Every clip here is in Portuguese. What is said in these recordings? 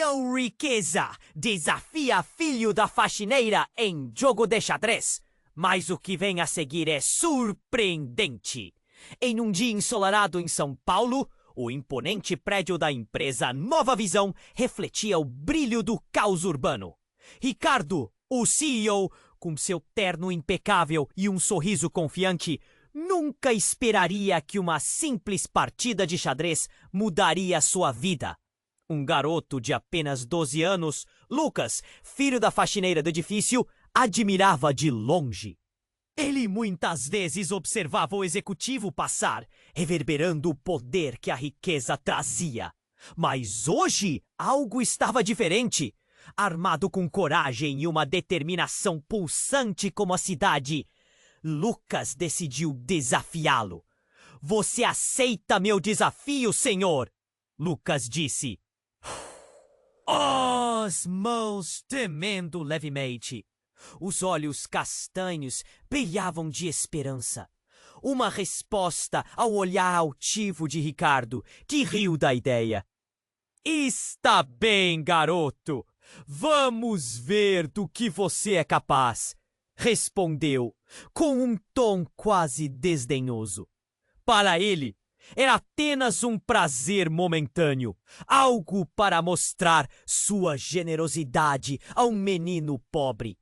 Leão Riqueza desafia filho da faxineira em jogo de xadrez. Mas o que vem a seguir é surpreendente. Em um dia ensolarado em São Paulo, o imponente prédio da empresa Nova Visão refletia o brilho do caos urbano. Ricardo, o CEO, com seu terno impecável e um sorriso confiante, nunca esperaria que uma simples partida de xadrez mudaria sua vida. Um garoto de apenas 12 anos, Lucas, filho da faxineira do edifício, admirava de longe. Ele muitas vezes observava o executivo passar, reverberando o poder que a riqueza trazia. Mas hoje algo estava diferente. Armado com coragem e uma determinação pulsante como a cidade, Lucas decidiu desafiá-lo. "Você aceita meu desafio, senhor?" Lucas disse. As mãos tremendo levemente. Os olhos castanhos brilhavam de esperança. Uma resposta ao olhar altivo de Ricardo, que riu da ideia. "Está bem, garoto. Vamos ver do que você é capaz", respondeu, com um tom quase desdenhoso. Para ele, era apenas um prazer momentâneo, algo para mostrar sua generosidade a um menino pobre.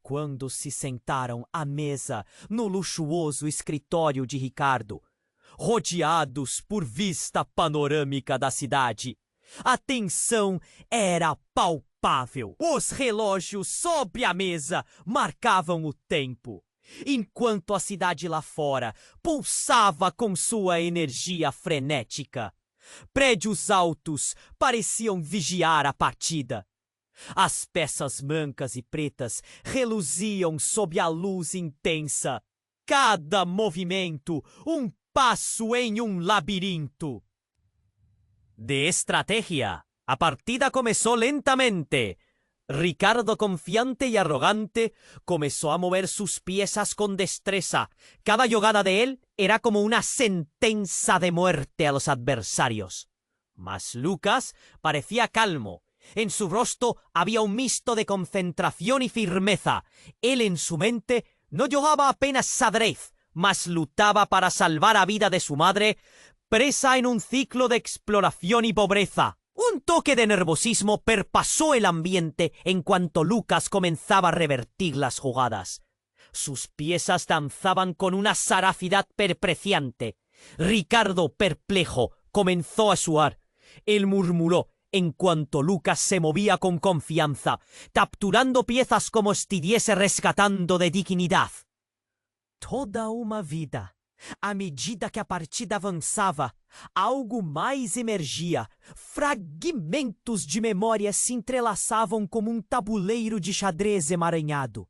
Quando se sentaram à mesa no luxuoso escritório de Ricardo, rodeados por vista panorâmica da cidade, a tensão era palpável. Os relógios sobre a mesa marcavam o tempo, enquanto a cidade lá fora pulsava com sua energia frenética. Prédios altos pareciam vigiar a partida. As peças brancas e pretas reluziam sob a luz intensa. Cada movimento, um passo em um labirinto. De estrategia, a partida começou lentamente. Ricardo, confiante y arrogante, comenzó a mover sus piezas con destreza. Cada jugada de él era como una sentencia de muerte a los adversarios. Mas Lucas parecía calmo. En su rostro había un mixto de concentración y firmeza. Él en su mente no jugaba apenas xadrez, mas luchaba para salvar la vida de su madre, presa en un ciclo de exploración y pobreza. Un toque de nervosismo perpasó el ambiente en cuanto Lucas comenzaba a revertir las jugadas. Sus piezas danzaban con una saracidad perpreciante. Ricardo, perplejo, comenzó a sudar. Él murmuró en cuanto Lucas se movía con confianza, capturando piezas como si estuviese rescatando de dignidad. Toda uma vida. À medida que a partida avançava, algo mais emergia. Fragmentos de memória se entrelaçavam como um tabuleiro de xadrez emaranhado.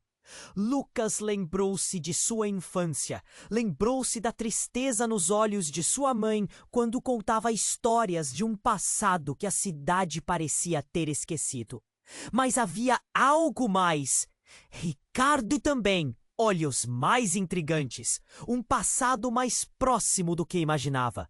Lucas lembrou-se de sua infância, lembrou-se da tristeza nos olhos de sua mãe quando contava histórias de um passado que a cidade parecia ter esquecido. Mas havia algo mais. Ricardo também. Olhos mais intrigantes, um passado mais próximo do que imaginava.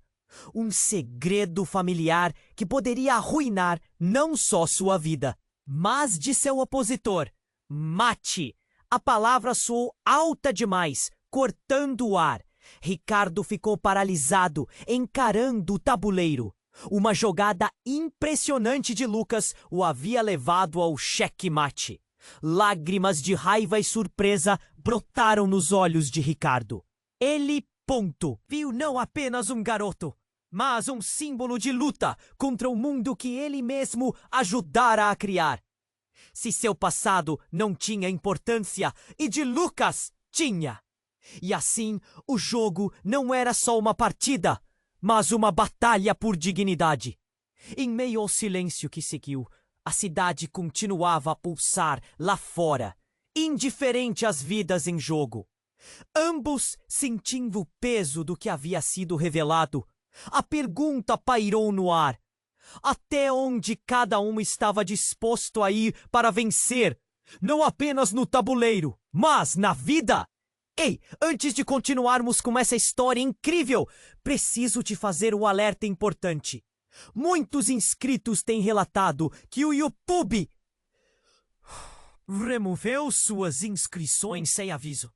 Um segredo familiar que poderia arruinar não só sua vida, mas de seu opositor. Mate! A palavra soou alta demais, cortando o ar. Ricardo ficou paralisado, encarando o tabuleiro. Uma jogada impressionante de Lucas o havia levado ao checkmate. Lágrimas de raiva e surpresa brotaram nos olhos de Ricardo. Ele, viu não apenas um garoto, mas um símbolo de luta contra o mundo que ele mesmo ajudara a criar. Se seu passado não tinha importância, e de Lucas tinha. E assim, o jogo não era só uma partida, mas uma batalha por dignidade. Em meio ao silêncio que seguiu, a cidade continuava a pulsar lá fora, indiferente às vidas em jogo. Ambos sentindo o peso do que havia sido revelado, a pergunta pairou no ar. Até onde cada um estava disposto a ir para vencer, não apenas no tabuleiro, mas na vida? Ei, antes de continuarmos com essa história incrível, preciso te fazer um alerta importante. Muitos inscritos têm relatado que o YouTube removeu suas inscrições sem aviso.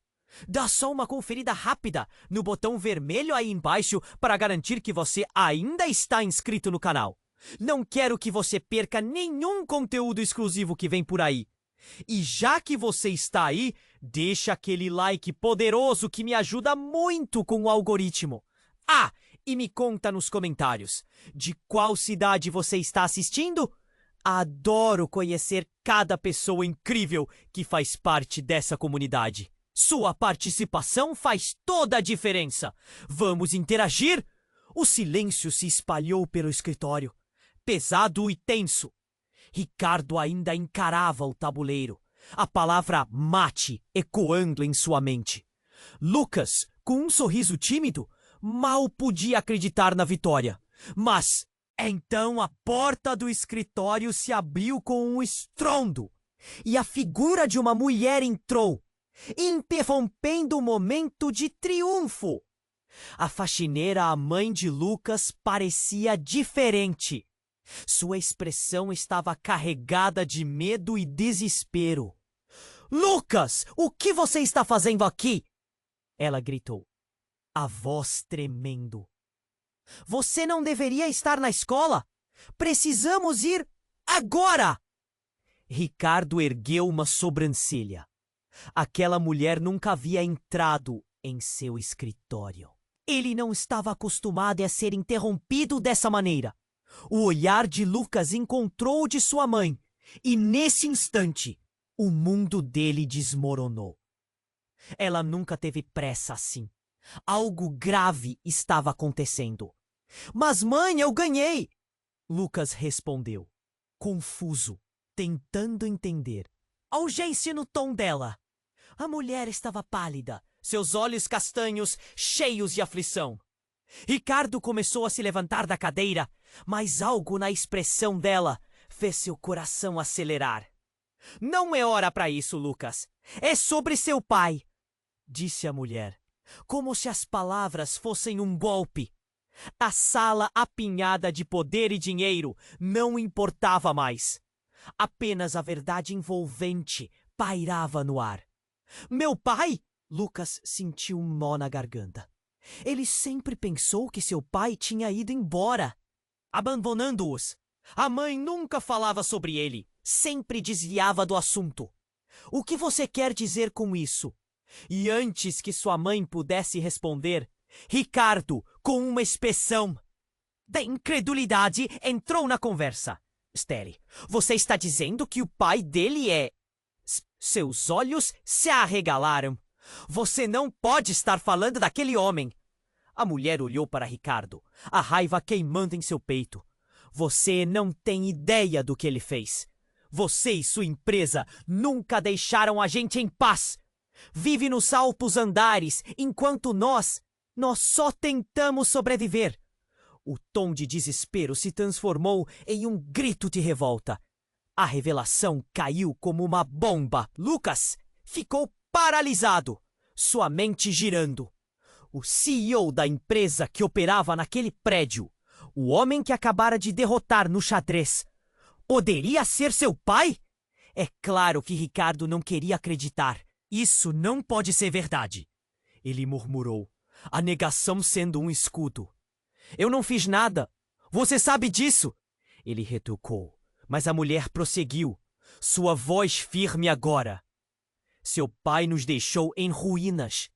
Dá só uma conferida rápida no botão vermelho aí embaixo para garantir que você ainda está inscrito no canal. Não quero que você perca nenhum conteúdo exclusivo que vem por aí. E já que você está aí, deixa aquele like poderoso que me ajuda muito com o algoritmo. Ah, e me conta nos comentários, de qual cidade você está assistindo? Adoro conhecer cada pessoa incrível que faz parte dessa comunidade. Sua participação faz toda a diferença. Vamos interagir? O silêncio se espalhou pelo escritório, pesado e tenso. Ricardo ainda encarava o tabuleiro, a palavra mate ecoando em sua mente. Lucas, com um sorriso tímido, mal podia acreditar na vitória. Mas então a porta do escritório se abriu com um estrondo e a figura de uma mulher entrou, interrompendo o momento de triunfo. A faxineira, a mãe de Lucas, parecia diferente. Sua expressão estava carregada de medo e desespero. "Lucas, o que você está fazendo aqui?" ela gritou, a voz tremendo. "Você não deveria estar na escola. Precisamos ir agora!" Ricardo ergueu uma sobrancelha. Aquela mulher nunca havia entrado em seu escritório. Ele não estava acostumado a ser interrompido dessa maneira. O olhar de Lucas encontrou o de sua mãe, e nesse instante, o mundo dele desmoronou. Ela nunca teve pressa assim. Algo grave estava acontecendo. "Mas mãe, eu ganhei!" Lucas respondeu, confuso, tentando entender. A urgência no tom dela. A mulher estava pálida, seus olhos castanhos cheios de aflição. Ricardo começou a se levantar da cadeira, mas algo na expressão dela fez seu coração acelerar. "Não é hora para isso, Lucas. É sobre seu pai", disse a mulher, como se as palavras fossem um golpe. A sala apinhada de poder e dinheiro não importava mais. Apenas a verdade envolvente pairava no ar. "Meu pai?" Lucas sentiu um nó na garganta. Ele sempre pensou que seu pai tinha ido embora, abandonando-os. A mãe nunca falava sobre ele, sempre desviava do assunto. "O que você quer dizer com isso?" E antes que sua mãe pudesse responder, Ricardo, com uma expressão de incredulidade, entrou na conversa. "Steli, você está dizendo que o pai dele é..." Seus olhos se arregalaram. "Você não pode estar falando daquele homem." A mulher olhou para Ricardo, a raiva queimando em seu peito. "Você não tem ideia do que ele fez. Você e sua empresa nunca deixaram a gente em paz. Vive nos altos andares, enquanto nós só tentamos sobreviver." O tom de desespero se transformou em um grito de revolta. A revelação caiu como uma bomba. Lucas ficou paralisado, sua mente girando. O CEO da empresa que operava naquele prédio, o homem que acabara de derrotar no xadrez, poderia ser seu pai? É claro que Ricardo não queria acreditar. "Isso não pode ser verdade", ele murmurou, a negação sendo um escudo. "Eu não fiz nada. Você sabe disso", ele retrucou. Mas a mulher prosseguiu, sua voz firme agora. "Seu pai nos deixou em ruínas.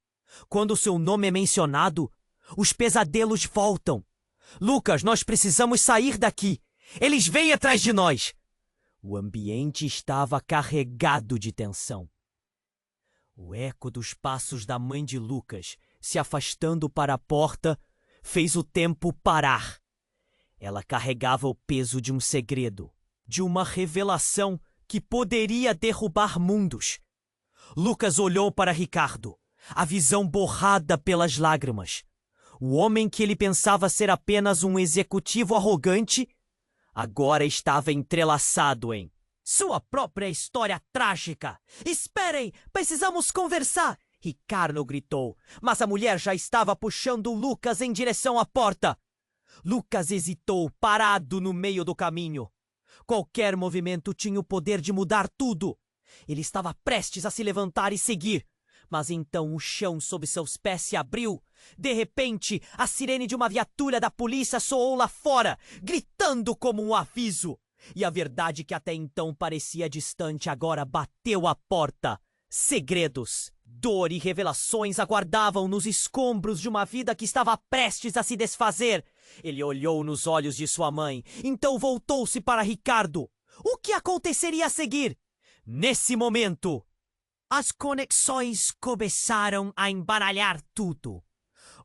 Quando seu nome é mencionado, os pesadelos voltam. Lucas, nós precisamos sair daqui. Eles vêm atrás de nós." O ambiente estava carregado de tensão. O eco dos passos da mãe de Lucas, se afastando para a porta, fez o tempo parar. Ela carregava o peso de um segredo, de uma revelação que poderia derrubar mundos. Lucas olhou para Ricardo, a visão borrada pelas lágrimas. O homem que ele pensava ser apenas um executivo arrogante, agora estava entrelaçado em sua própria história trágica. "Esperem, precisamos conversar!" Ricardo gritou, mas a mulher já estava puxando Lucas em direção à porta. Lucas hesitou, parado no meio do caminho. Qualquer movimento tinha o poder de mudar tudo. Ele estava prestes a se levantar e seguir. Mas então o chão sob seus pés se abriu. De repente, a sirene de uma viatura da polícia soou lá fora, gritando como um aviso. E a verdade que até então parecia distante agora bateu à porta. Segredos, dor e revelações aguardavam nos escombros de uma vida que estava prestes a se desfazer. Ele olhou nos olhos de sua mãe, então voltou-se para Ricardo. O que aconteceria a seguir? Nesse momento, as conexões começaram a embaralhar tudo.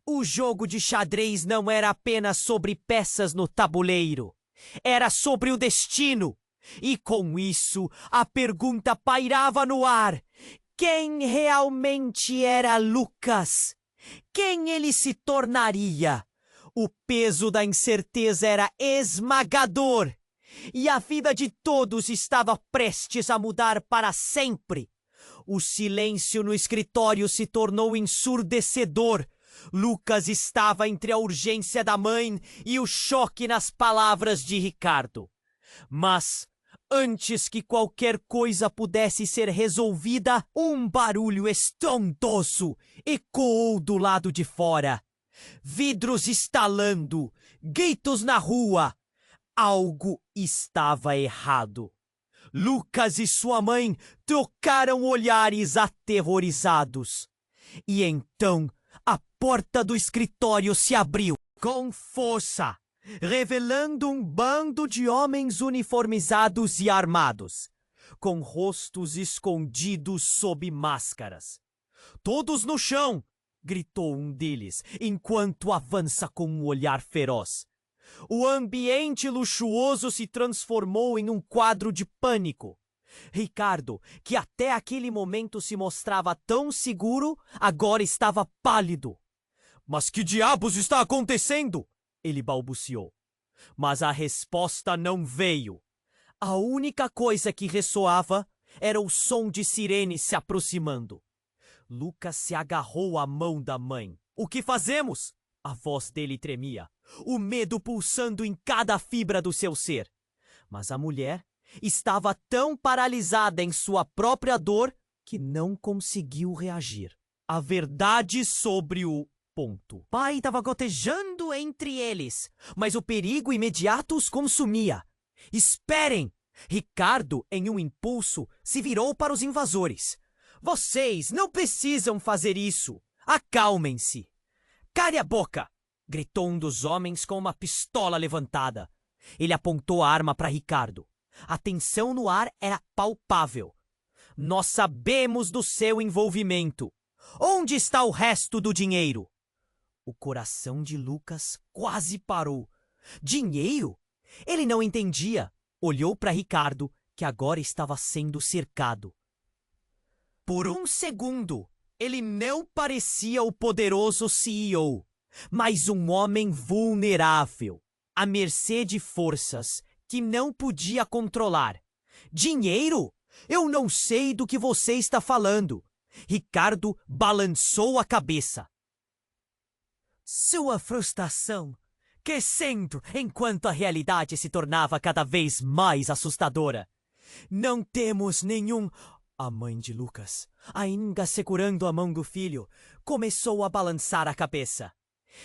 O jogo de xadrez não era apenas sobre peças no tabuleiro. Era sobre o destino. E com isso, a pergunta pairava no ar. Quem realmente era Lucas? Quem ele se tornaria? O peso da incerteza era esmagador. E a vida de todos estava prestes a mudar para sempre. O silêncio no escritório se tornou ensurdecedor. Lucas estava entre a urgência da mãe e o choque nas palavras de Ricardo. Mas, antes que qualquer coisa pudesse ser resolvida, um barulho estrondoso ecoou do lado de fora. Vidros estalando, gritos na rua. Algo estava errado. Lucas e sua mãe trocaram olhares aterrorizados. E então a porta do escritório se abriu com força, revelando um bando de homens uniformizados e armados, com rostos escondidos sob máscaras. "Todos no chão!" gritou um deles, enquanto avança com um olhar feroz. O ambiente luxuoso se transformou em um quadro de pânico. Ricardo, que até aquele momento se mostrava tão seguro, agora estava pálido. "Mas que diabos está acontecendo?" ele balbuciou. Mas a resposta não veio. A única coisa que ressoava era o som de sirenes se aproximando. Lucas se agarrou à mão da mãe. "O que fazemos?" A voz dele tremia, o medo pulsando em cada fibra do seu ser. Mas a mulher estava tão paralisada em sua própria dor que não conseguiu reagir. A verdade sobre o ponto. O pai estava gotejando entre eles, mas o perigo imediato os consumia. "Esperem!" Ricardo, em um impulso, se virou para os invasores. "Vocês não precisam fazer isso. Acalmem-se." "Cale a boca!" gritou um dos homens com uma pistola levantada. Ele apontou a arma para Ricardo. A tensão no ar era palpável. "Nós sabemos do seu envolvimento. Onde está o resto do dinheiro?" O coração de Lucas quase parou. Dinheiro? Ele não entendia. Olhou para Ricardo, que agora estava sendo cercado. Por um segundo, ele não parecia o poderoso CEO, mas um homem vulnerável, à mercê de forças que não podia controlar. "Dinheiro? Eu não sei do que você está falando." Ricardo balançou a cabeça. Sua frustração crescendo enquanto a realidade se tornava cada vez mais assustadora. "Não temos nenhum..." A mãe de Lucas, ainda segurando a mão do filho, começou a balançar a cabeça.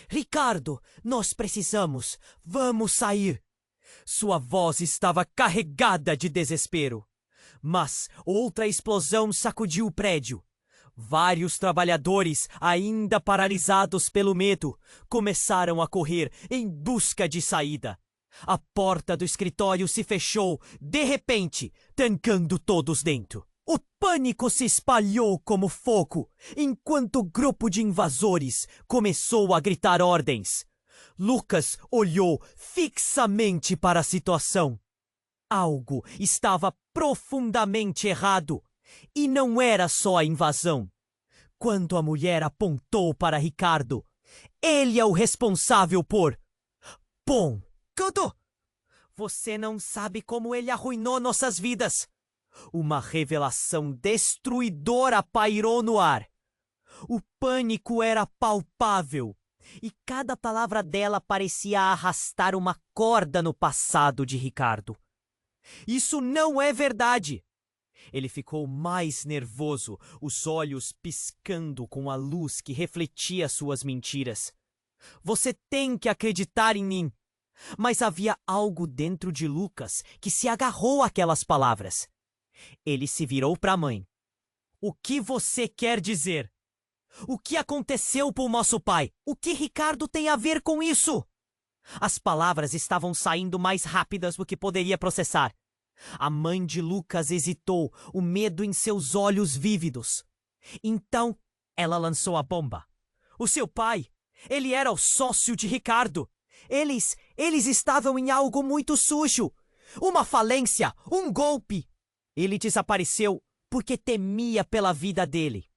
"Ricardo, nós precisamos. Vamos sair." Sua voz estava carregada de desespero. Mas outra explosão sacudiu o prédio. Vários trabalhadores, ainda paralisados pelo medo, começaram a correr em busca de saída. A porta do escritório se fechou, de repente, trancando todos dentro. O pânico se espalhou como fogo, enquanto o grupo de invasores começou a gritar ordens. Lucas olhou fixamente para a situação. Algo estava profundamente errado. E não era só a invasão. Quando a mulher apontou para Ricardo, ele é o responsável por... Bom, Couto, você não sabe como ele arruinou nossas vidas. Uma revelação destruidora pairou no ar. O pânico era palpável. E cada palavra dela parecia arrastar uma corda no passado de Ricardo. Isso não é verdade! Ele ficou mais nervoso, os olhos piscando com a luz que refletia suas mentiras. Você tem que acreditar em mim! Mas havia algo dentro de Lucas que se agarrou àquelas palavras. Ele se virou para a mãe. O que você quer dizer? O que aconteceu com o nosso pai? O que Ricardo tem a ver com isso? As palavras estavam saindo mais rápidas do que poderia processar. A mãe de Lucas hesitou, o medo em seus olhos vívidos. Então, ela lançou a bomba. O seu pai, ele era o sócio de Ricardo. Eles estavam em algo muito sujo. Uma falência, um golpe. Ele desapareceu porque temia pela vida dele.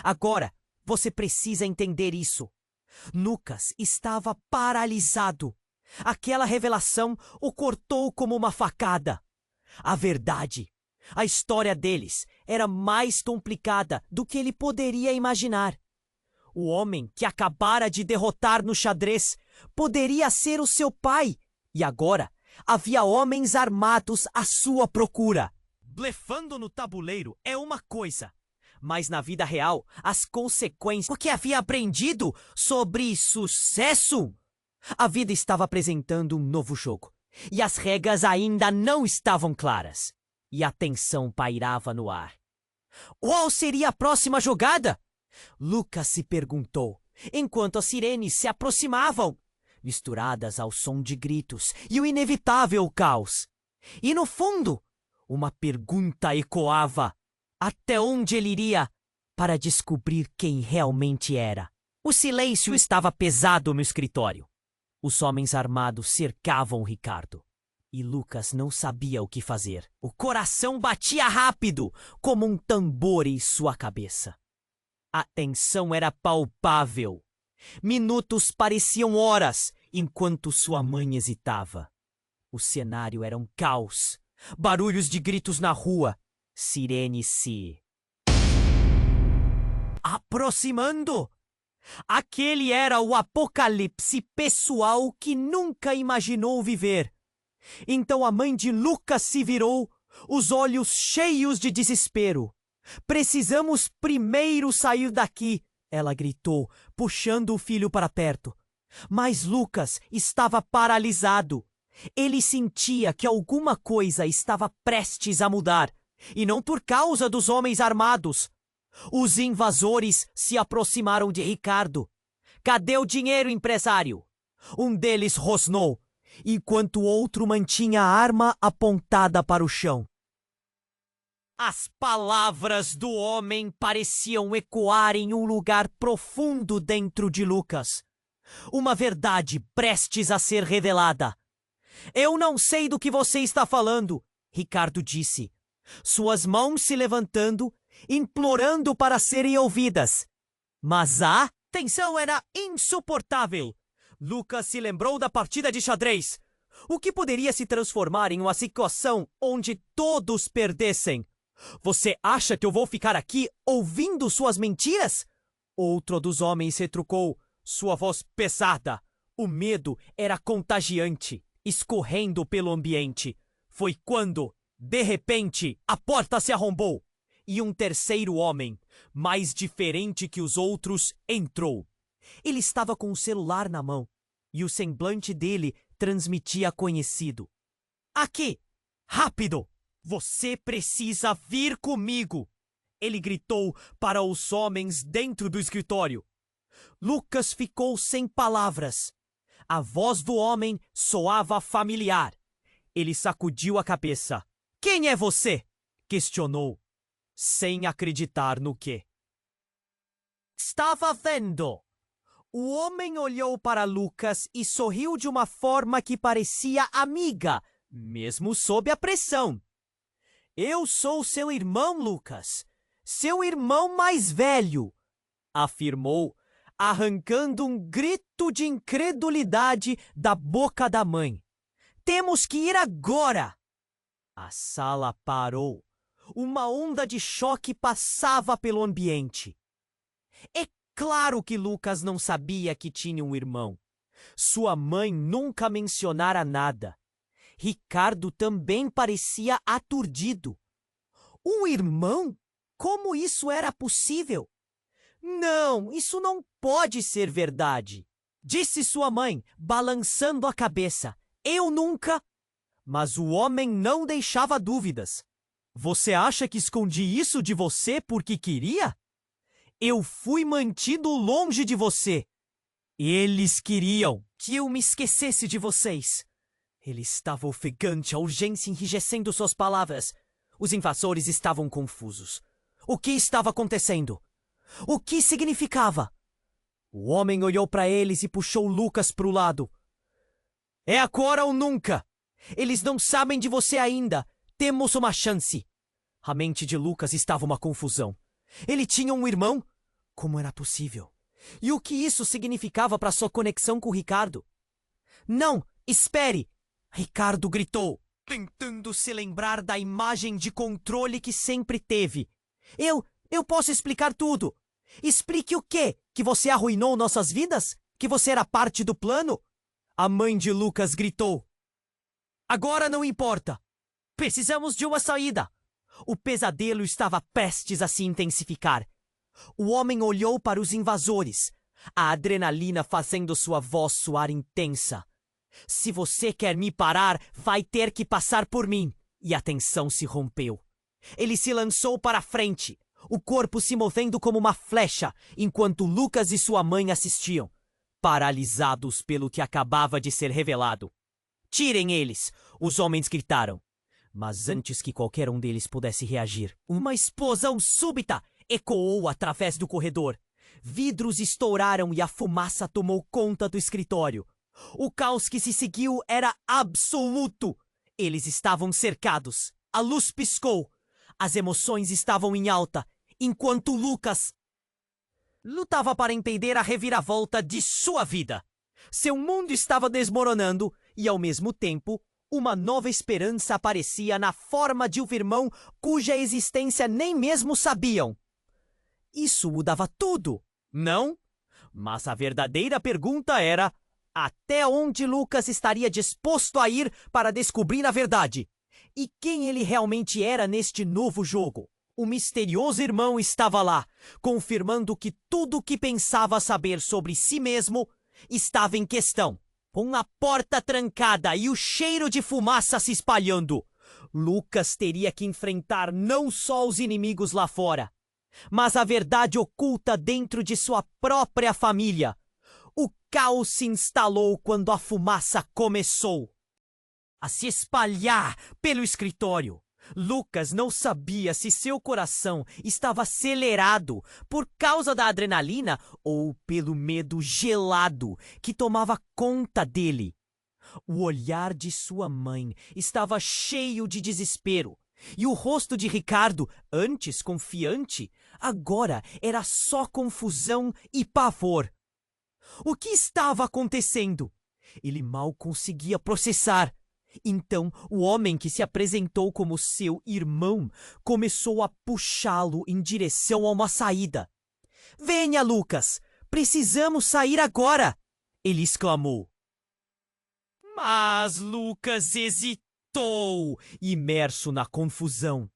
Agora, você precisa entender isso. Lucas estava paralisado. Aquela revelação o cortou como uma facada. A verdade, a história deles era mais complicada do que ele poderia imaginar. O homem que acabara de derrotar no xadrez poderia ser o seu pai, e agora havia homens armados à sua procura. Blefando no tabuleiro é uma coisa, mas na vida real, as consequências... O que havia aprendido sobre sucesso? A vida estava apresentando um novo jogo. E as regras ainda não estavam claras. E a tensão pairava no ar. Qual seria a próxima jogada? Lucas se perguntou, enquanto as sirenes se aproximavam, misturadas ao som de gritos e o inevitável caos. E no fundo, uma pergunta ecoava. Até onde ele iria para descobrir quem realmente era? O silêncio estava pesado no escritório. Os homens armados cercavam o Ricardo. E Lucas não sabia o que fazer. O coração batia rápido, como um tambor em sua cabeça. A tensão era palpável. Minutos pareciam horas, enquanto sua mãe hesitava. O cenário era um caos. Barulhos de gritos na rua. Sirenes se aproximando. Aquele era o apocalipse pessoal que nunca imaginou viver. Então a mãe de Lucas se virou, os olhos cheios de desespero. Precisamos primeiro sair daqui, ela gritou, puxando o filho para perto. Mas Lucas estava paralisado. Ele sentia que alguma coisa estava prestes a mudar, e não por causa dos homens armados. Os invasores se aproximaram de Ricardo. Cadê o dinheiro, empresário? Um deles rosnou, enquanto o outro mantinha a arma apontada para o chão. As palavras do homem pareciam ecoar em um lugar profundo dentro de Lucas. Uma verdade prestes a ser revelada. Eu não sei do que você está falando, Ricardo disse, suas mãos se levantando, implorando para serem ouvidas. Mas a tensão era insuportável. Lucas se lembrou da partida de xadrez. O que poderia se transformar em uma situação onde todos perdessem? Você acha que eu vou ficar aqui ouvindo suas mentiras? Outro dos homens retrucou, sua voz pesada. O medo era contagiante, escorrendo pelo ambiente. Foi quando, de repente, a porta se arrombou. E um terceiro homem, mais diferente que os outros, entrou. Ele estava com o celular na mão, e o semblante dele transmitia conhecido. Aqui! Rápido! Você precisa vir comigo! Ele gritou para os homens dentro do escritório. Lucas ficou sem palavras. A voz do homem soava familiar. Ele sacudiu a cabeça. Quem é você? Questionou, sem acreditar no que estava vendo. O homem olhou para Lucas e sorriu de uma forma que parecia amiga, mesmo sob a pressão. Eu sou seu irmão, Lucas. Seu irmão mais velho, afirmou, arrancando um grito de incredulidade da boca da mãe. Temos que ir agora! A sala parou. Uma onda de choque passava pelo ambiente. É Claro que Lucas não sabia que tinha um irmão. Sua mãe nunca mencionara nada. Ricardo também parecia aturdido. Um irmão? Como isso era possível? Não, isso não pode ser verdade, disse sua mãe, balançando a cabeça. Eu nunca. Mas o homem não deixava dúvidas. Você acha que escondi isso de você porque queria? Eu fui mantido longe de você. Eles queriam que eu me esquecesse de vocês. Ele estava ofegante, a urgência enrijecendo suas palavras. Os invasores estavam confusos. O que estava acontecendo? O que significava? O homem olhou para eles e puxou Lucas para o lado. É agora ou nunca! Eles não sabem de você ainda. Temos uma chance. A mente de Lucas estava uma confusão. Ele tinha um irmão? Como era possível? E o que isso significava para sua conexão com Ricardo? Não, espere! Ricardo gritou, tentando se lembrar da imagem de controle que sempre teve. Eu posso explicar tudo. Explique o quê? Que você arruinou nossas vidas? Que você era parte do plano? A mãe de Lucas gritou. Agora não importa. Precisamos de uma saída. O pesadelo estava prestes a se intensificar. O homem olhou para os invasores, a adrenalina fazendo sua voz soar intensa. Se você quer me parar, vai ter que passar por mim. E a tensão se rompeu. Ele se lançou para a frente, o corpo se movendo como uma flecha, enquanto Lucas e sua mãe assistiam, paralisados pelo que acabava de ser revelado. Tirem eles! Os homens gritaram. Mas antes que qualquer um deles pudesse reagir, uma explosão súbita ecoou através do corredor. Vidros estouraram e a fumaça tomou conta do escritório. O caos que se seguiu era absoluto. Eles estavam cercados. A luz piscou. As emoções estavam em alta, enquanto Lucas lutava para impedir a reviravolta de sua vida. Seu mundo estava desmoronando e, ao mesmo tempo, uma nova esperança aparecia na forma de um irmão cuja existência nem mesmo sabiam. Isso mudava tudo, não? Mas a verdadeira pergunta era: até onde Lucas estaria disposto a ir para descobrir a verdade? E quem ele realmente era neste novo jogo? O misterioso irmão estava lá, confirmando que tudo o que pensava saber sobre si mesmo estava em questão. Com a porta trancada e o cheiro de fumaça se espalhando, Lucas teria que enfrentar não só os inimigos lá fora, mas a verdade oculta dentro de sua própria família. O caos se instalou quando a fumaça começou a se espalhar pelo escritório. Lucas não sabia se seu coração estava acelerado por causa da adrenalina ou pelo medo gelado que tomava conta dele. O olhar de sua mãe estava cheio de desespero, e o rosto de Ricardo, antes confiante, agora era só confusão e pavor. O que estava acontecendo? Ele mal conseguia processar. Então, o homem que se apresentou como seu irmão começou a puxá-lo em direção a uma saída. Venha, Lucas! Precisamos sair agora! Ele exclamou. Mas Lucas hesitou, imerso na confusão.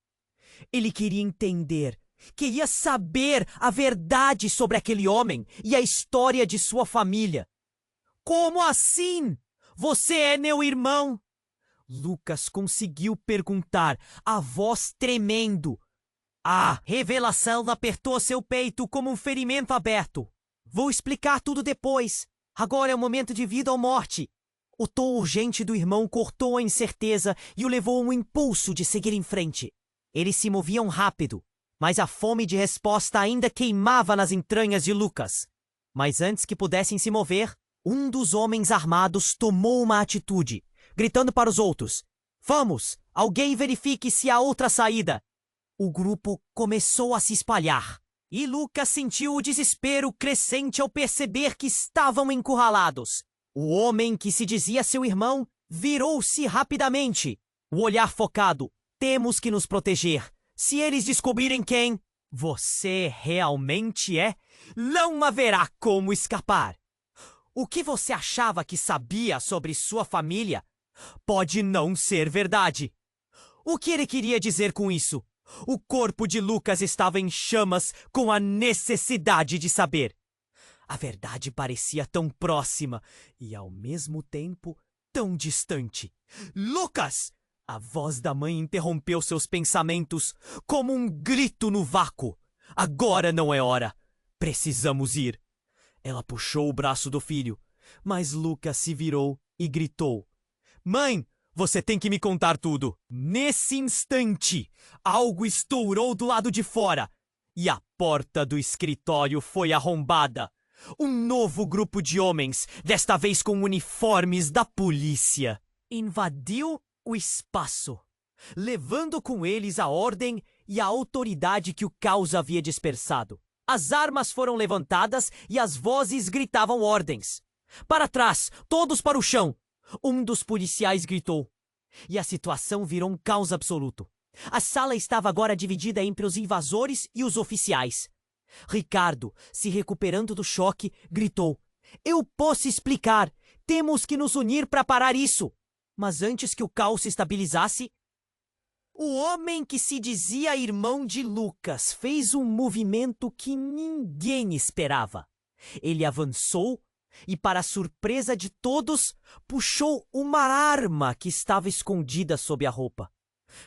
Ele queria entender, queria saber a verdade sobre aquele homem e a história de sua família. Como assim? Você é meu irmão? Lucas conseguiu perguntar, a voz tremendo. A revelação apertou seu peito como um ferimento aberto. Vou explicar tudo depois. Agora é o momento de vida ou morte. O tom urgente do irmão cortou a incerteza e o levou a um impulso de seguir em frente. Eles se moviam rápido, mas a fome de resposta ainda queimava nas entranhas de Lucas. Mas antes que pudessem se mover, um dos homens armados tomou uma atitude, gritando para os outros: Vamos! Alguém verifique se há outra saída! O grupo começou a se espalhar, e Lucas sentiu o desespero crescente ao perceber que estavam encurralados. O homem que se dizia seu irmão virou-se rapidamente, o olhar focado. Temos que nos proteger. Se eles descobrirem quem, Você realmente é? Não haverá como escapar. O que você achava que sabia sobre sua família pode não ser verdade. O que ele queria dizer com isso? O corpo de Lucas estava em chamas com a necessidade de saber. A verdade parecia tão próxima e, ao mesmo tempo, tão distante. Lucas! A voz da mãe interrompeu seus pensamentos como um grito no vácuo. Agora não é hora. Precisamos ir. Ela puxou o braço do filho, mas Lucas se virou e gritou: Mãe, você tem que me contar tudo. Nesse instante, algo estourou do lado de fora e a porta do escritório foi arrombada. Um novo grupo de homens, desta vez com uniformes da polícia, invadiu o espaço, levando com eles a ordem e a autoridade que o caos havia dispersado. As armas foram levantadas e as vozes gritavam ordens. Para trás, todos para o chão! Um dos policiais gritou. E a situação virou um caos absoluto. A sala estava agora dividida entre os invasores e os oficiais. Ricardo, se recuperando do choque, gritou: Eu posso explicar! Temos que nos unir para parar isso! Mas antes que o caos se estabilizasse, o homem que se dizia irmão de Lucas fez um movimento que ninguém esperava. Ele avançou e, para a surpresa de todos, puxou uma arma que estava escondida sob a roupa.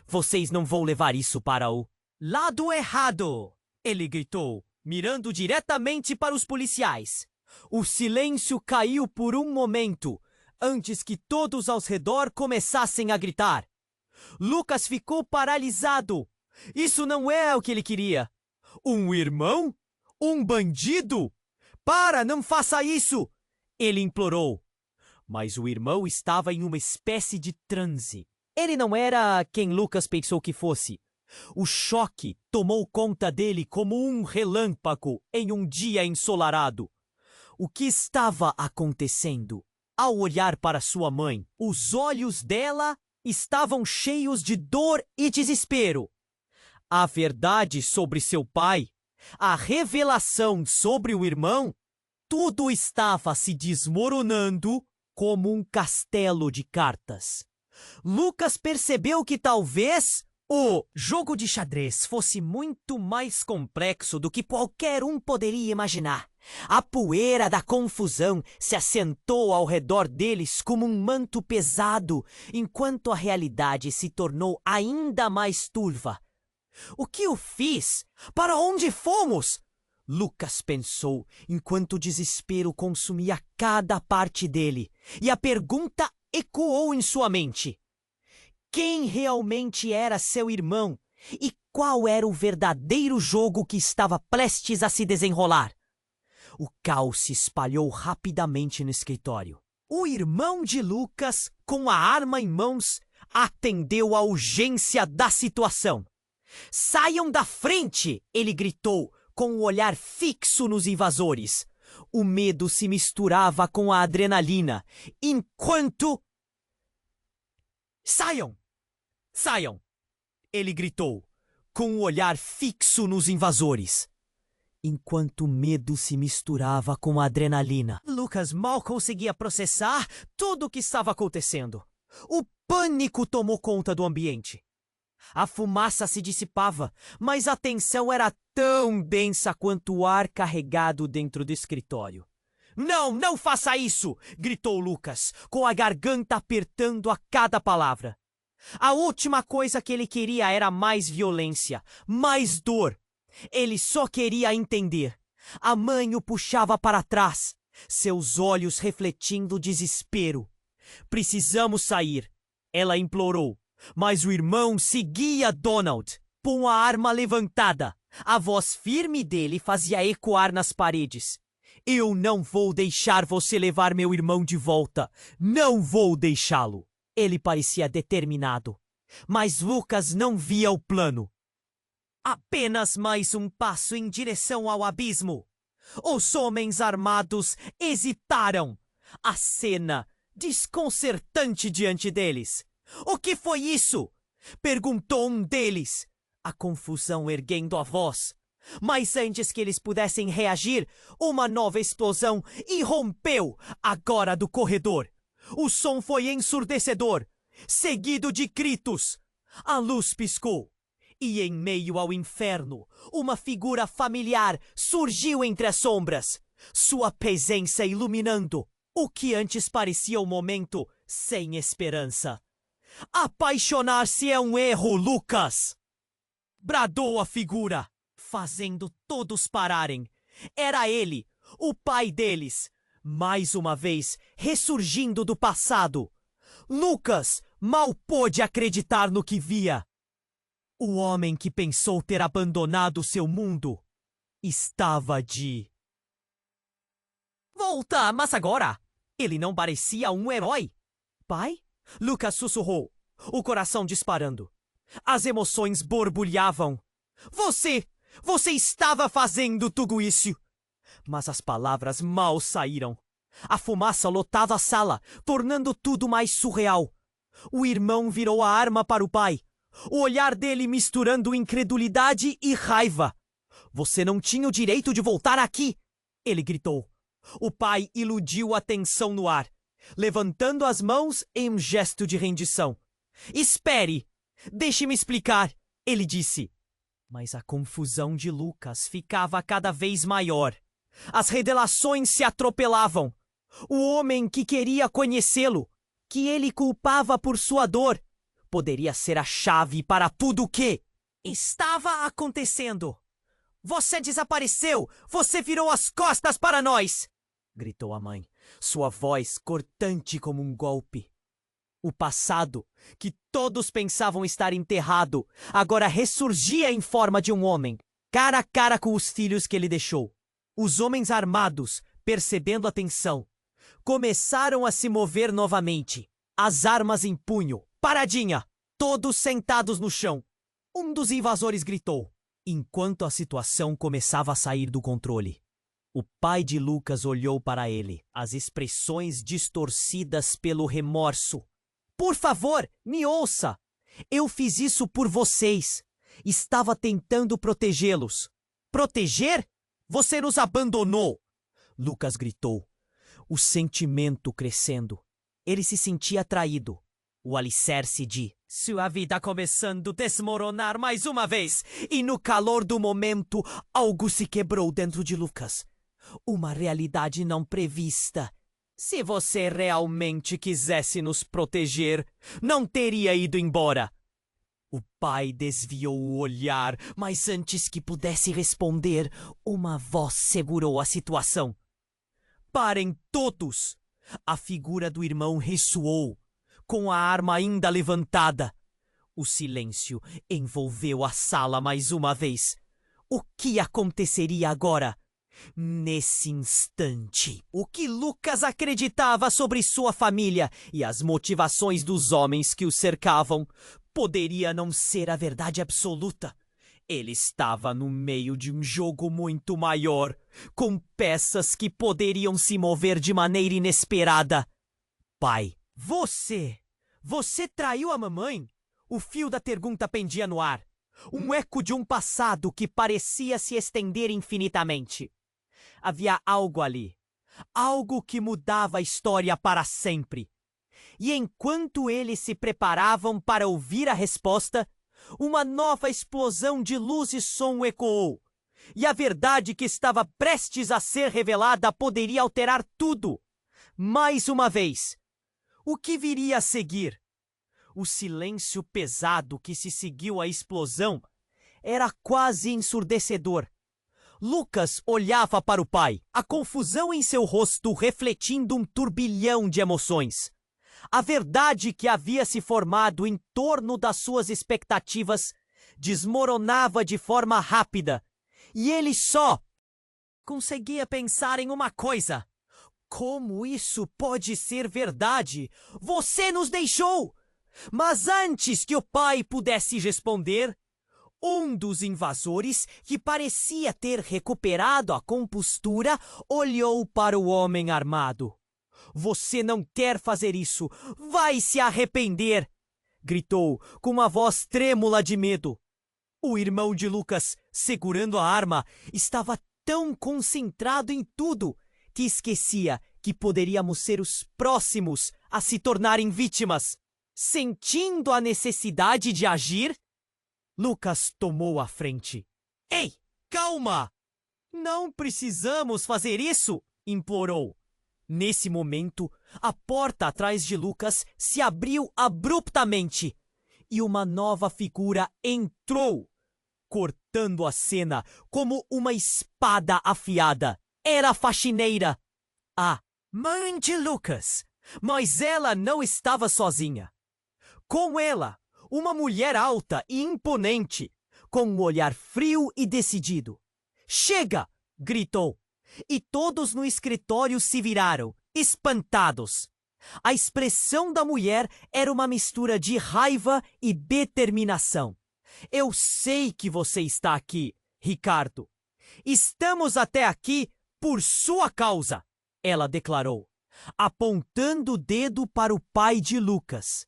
Vocês não vão levar isso para o lado errado! Ele gritou, mirando diretamente para os policiais. O silêncio caiu por um momento, antes que todos ao redor começassem a gritar. Lucas ficou paralisado. Isso não é o que ele queria. Um irmão? Um bandido? Para, não faça isso! Ele implorou. Mas o irmão estava em uma espécie de transe. Ele não era quem Lucas pensou que fosse. O choque tomou conta dele como um relâmpago em um dia ensolarado. O que estava acontecendo? Ao olhar para sua mãe, os olhos dela estavam cheios de dor e desespero. A verdade sobre seu pai, a revelação sobre o irmão, tudo estava se desmoronando como um castelo de cartas. Lucas percebeu que talvez o jogo de xadrez fosse muito mais complexo do que qualquer um poderia imaginar. A poeira da confusão se assentou ao redor deles como um manto pesado, enquanto a realidade se tornou ainda mais turva. O que eu fiz? Para onde fomos? Lucas pensou, enquanto o desespero consumia cada parte dele, e a pergunta ecoou em sua mente. Quem realmente era seu irmão? E qual era o verdadeiro jogo que estava prestes a se desenrolar? O caos se espalhou rapidamente no escritório. O irmão de Lucas, com a arma em mãos, atendeu à urgência da situação. Saiam da frente! Ele gritou, com o olhar fixo nos invasores. O medo se misturava com a adrenalina, enquanto... Saiam! Saiam! Ele gritou, com o olhar fixo nos invasores. Enquanto o medo se misturava com a adrenalina, Lucas mal conseguia processar tudo o que estava acontecendo. O pânico tomou conta do ambiente. A fumaça se dissipava, mas a tensão era tão densa quanto o ar carregado dentro do escritório. Não, não faça isso! Gritou Lucas, com a garganta apertando a cada palavra. A última coisa que ele queria era mais violência, mais dor. Ele só queria entender. A mãe o puxava para trás, seus olhos refletindo desespero. Precisamos sair, ela implorou. Mas o irmão seguia Donald, com a arma levantada. A voz firme dele fazia ecoar nas paredes. Eu não vou deixar você levar meu irmão de volta. Não vou deixá-lo. Ele parecia determinado. Mas Lucas não via o plano. Apenas mais um passo em direção ao abismo. Os homens armados hesitaram. A cena desconcertante diante deles. O que foi isso? Perguntou um deles. A confusão erguendo a voz. Mas antes que eles pudessem reagir, uma nova explosão irrompeu agora do corredor. O som foi ensurdecedor, seguido de gritos. A luz piscou. E em meio ao inferno, uma figura familiar surgiu entre as sombras, sua presença iluminando o que antes parecia um momento sem esperança. Apaixonar-se é um erro, Lucas! Bradou a figura, fazendo todos pararem. Era ele, o pai deles, mais uma vez ressurgindo do passado. Lucas mal pôde acreditar no que via. O homem que pensou ter abandonado seu mundo estava de volta, mas agora ele não parecia um herói. Pai? Lucas sussurrou, o coração disparando. As emoções borbulhavam. Você estava fazendo tudo isso! Mas as palavras mal saíram. A fumaça lotava a sala, tornando tudo mais surreal. O irmão virou a arma para o pai, o olhar dele misturando incredulidade e raiva. Você não tinha o direito de voltar aqui! Ele gritou. O pai iludiu a tensão no ar, levantando as mãos em um gesto de rendição. Espere! Deixe-me explicar! Ele disse. Mas a confusão de Lucas ficava cada vez maior. As revelações se atropelavam. O homem que queria conhecê-lo, que ele culpava por sua dor, poderia ser a chave para tudo o que estava acontecendo. Você desapareceu! Você virou as costas para nós! Gritou a mãe, sua voz cortante como um golpe. O passado, que todos pensavam estar enterrado, agora ressurgia em forma de um homem, cara a cara com os filhos que ele deixou. Os homens armados, percebendo a tensão, começaram a se mover novamente, as armas em punho. Paradinha! Todos sentados no chão. Um dos invasores gritou, enquanto a situação começava a sair do controle. O pai de Lucas olhou para ele, as expressões distorcidas pelo remorso. Por favor, me ouça! Eu fiz isso por vocês. Estava tentando protegê-los. Proteger? Você nos abandonou! Lucas gritou, o sentimento crescendo. Ele se sentia traído. O alicerce de sua vida começando a desmoronar mais uma vez. E no calor do momento, algo se quebrou dentro de Lucas. Uma realidade não prevista. Se você realmente quisesse nos proteger, não teria ido embora. O pai desviou o olhar, mas antes que pudesse responder, uma voz segurou a situação. Parem todos! A figura do irmão ressoou, com a arma ainda levantada. O silêncio envolveu a sala mais uma vez. O que aconteceria agora? Nesse instante, o que Lucas acreditava sobre sua família e as motivações dos homens que o cercavam poderia não ser a verdade absoluta. Ele estava no meio de um jogo muito maior, com peças que poderiam se mover de maneira inesperada. Pai, você traiu a mamãe? O fio da pergunta pendia no ar. Um eco de um passado que parecia se estender infinitamente. Havia algo ali, algo que mudava a história para sempre. E enquanto eles se preparavam para ouvir a resposta, uma nova explosão de luz e som ecoou. E a verdade que estava prestes a ser revelada poderia alterar tudo. Mais uma vez. O que viria a seguir? O silêncio pesado que se seguiu à explosão era quase ensurdecedor. Lucas olhava para o pai, a confusão em seu rosto refletindo um turbilhão de emoções. A verdade que havia se formado em torno das suas expectativas desmoronava de forma rápida, e ele só conseguia pensar em uma coisa. Como isso pode ser verdade? Você nos deixou! Mas antes que o pai pudesse responder, um dos invasores, que parecia ter recuperado a compostura, olhou para o homem armado. Você não quer fazer isso! Vai se arrepender! Gritou com uma voz trêmula de medo. O irmão de Lucas, segurando a arma, estava tão concentrado em tudo que esquecia que poderíamos ser os próximos a se tornarem vítimas. Sentindo a necessidade de agir, Lucas tomou a frente. Ei, calma! Não precisamos fazer isso, implorou. Nesse momento, a porta atrás de Lucas se abriu abruptamente e uma nova figura entrou, cortando a cena como uma espada afiada. Era a faxineira, a mãe de Lucas, mas ela não estava sozinha. Com ela, uma mulher alta e imponente, com um olhar frio e decidido. Chega! Gritou. E todos no escritório se viraram, espantados. A expressão da mulher era uma mistura de raiva e determinação. Eu sei que você está aqui, Ricardo. Estamos até aqui por sua causa, ela declarou, apontando o dedo para o pai de Lucas.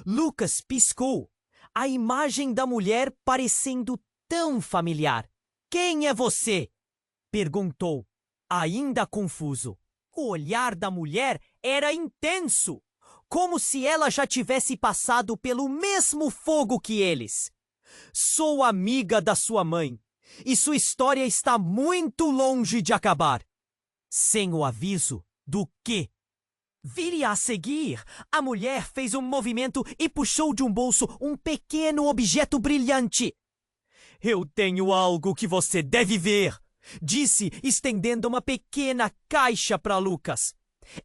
Lucas piscou, a imagem da mulher parecendo tão familiar. Quem é você? Perguntou, ainda confuso. O olhar da mulher era intenso, como se ela já tivesse passado pelo mesmo fogo que eles. Sou amiga da sua mãe, e sua história está muito longe de acabar. Sem o aviso do quê? Vire a seguir, a mulher fez um movimento e puxou de um bolso um pequeno objeto brilhante. Eu tenho algo que você deve ver, disse, estendendo uma pequena caixa para Lucas.